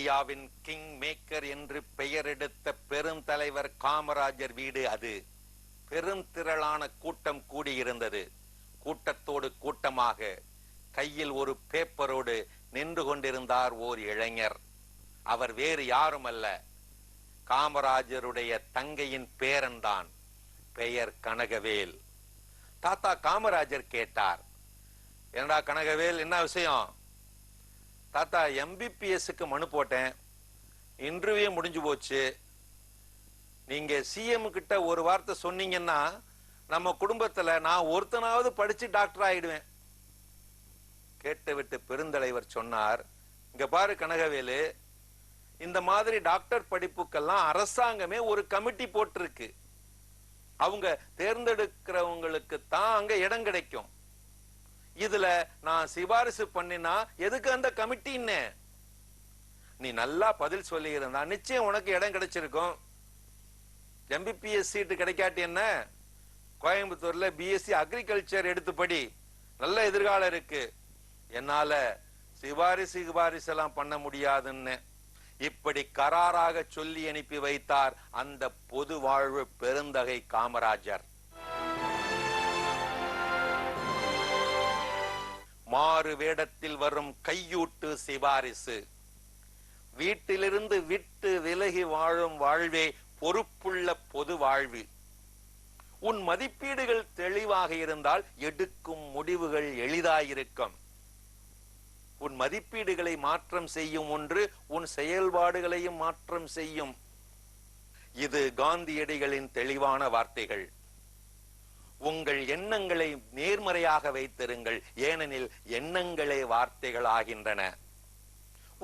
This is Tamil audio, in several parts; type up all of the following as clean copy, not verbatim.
இந்தியாவின் கிங் மேக்கர் என்று பெயர் எடுத்த பெருந்தலைவர் காமராஜர் வீடு அது. பெருந்திரளான கூட்டம் கூடியிருந்தது. கூட்டத்தோடு கூட்டமாக கையில் ஒரு பேப்பரோடு நின்று கொண்டிருந்தார் ஓர் இளைஞர். அவர் வேறு யாரும் அல்ல, காமராஜருடைய தங்கையின் பேரன்தான். பெயர் கனகவேல். தாத்தா காமராஜர் கேட்டார், என்னடா கனகவேல், என்ன விஷயம்? தாத்தா, MBPSக்கு மனு போட்டேன், இன்டர்வியூ முடிஞ்சு போச்சு. நீங்க CM கிட்ட ஒரு வார்த்தை சொன்னீங்கன்னா நம்ம குடும்பத்துல நான் ஒருத்தனாவது படிச்சு டாக்டர் ஆயிடுவேன். கேட்டுவிட்டு பெருந்தலைவர் சொன்னார், இங்க பாரு கனகவேலு, இந்த மாதிரி டாக்டர் படிப்புக்கெல்லாம் அரசாங்கமே ஒரு கமிட்டி போட்டிருக்கு. அவங்க தேர்ந்தெடுக்கிறவங்களுக்கு தான் அங்க இடம் கிடைக்கும். இதுல நான் சிபாரிசு பண்ணினா எதுக்கு அந்த கமிட்டின்னு? நீ நல்லா பதில் சொல்லி இருந்தா நிச்சயம் உனக்கு இடம் கிடைச்சிருக்கும். MBPS சீட்டு கிடைக்காட்டி என்ன, கோயம்புத்தூர்ல BSc அக்ரிகல்ச்சர் எடுத்து படி, நல்ல எதிர்காலம் இருக்கு. என்னால சிபாரிசு எல்லாம் பண்ண முடியாதுன்னு இப்படி கராராக சொல்லி அனுப்பி வைத்தார் அந்த பொது வாழ்வு பெருந்தகை காமராஜர். மாறு வேடத்தில் வரும் கையூட்டு சிபாரிசு. வீட்டிலிருந்து விட்டு விலகி வாழும் வாழ்வே பொறுப்புள்ள பொது வாழ்வு. உன் மதிப்பீடுகள் தெளிவாக இருந்தால் எடுக்கும் முடிவுகள் எளிதாயிருக்கும். உன் மதிப்பீடுகளை மாற்றம் செய்யும் ஒன்று உன் செயல்பாடுகளையும் மாற்றம் செய்யும். இது காந்தியடிகளின் தெளிவான வார்த்தைகள். உங்கள் எண்ணங்களை நேர்மறையாக வைத்திருங்கள், ஏனெனில் எண்ணங்களே வார்த்தைகள் ஆகின்றன.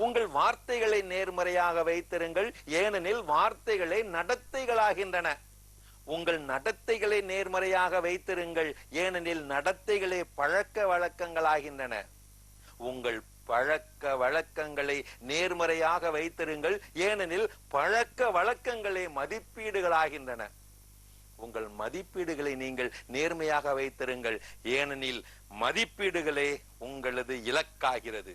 உங்கள் வார்த்தைகளை நேர்மறையாக வைத்திருங்கள், ஏனெனில் வார்த்தைகளே நடத்தைகளாகின்றன. உங்கள் நடத்தைகளை நேர்மறையாக வைத்திருங்கள், ஏனெனில் நடத்தைகளே பழக்க வழக்கங்களாகின்றன. உங்கள் பழக்க வழக்கங்களை நேர்மறையாக வைத்திருங்கள், ஏனெனில் பழக்க வழக்கங்களே மதிப்பீடுகளாகின்றன. உங்கள் மதிப்பீடுகளை நீங்கள் நேர்மையாக வைத்திருங்கள், ஏனெனில் மதிப்பீடுகளே உங்களது இலக்காகிறது.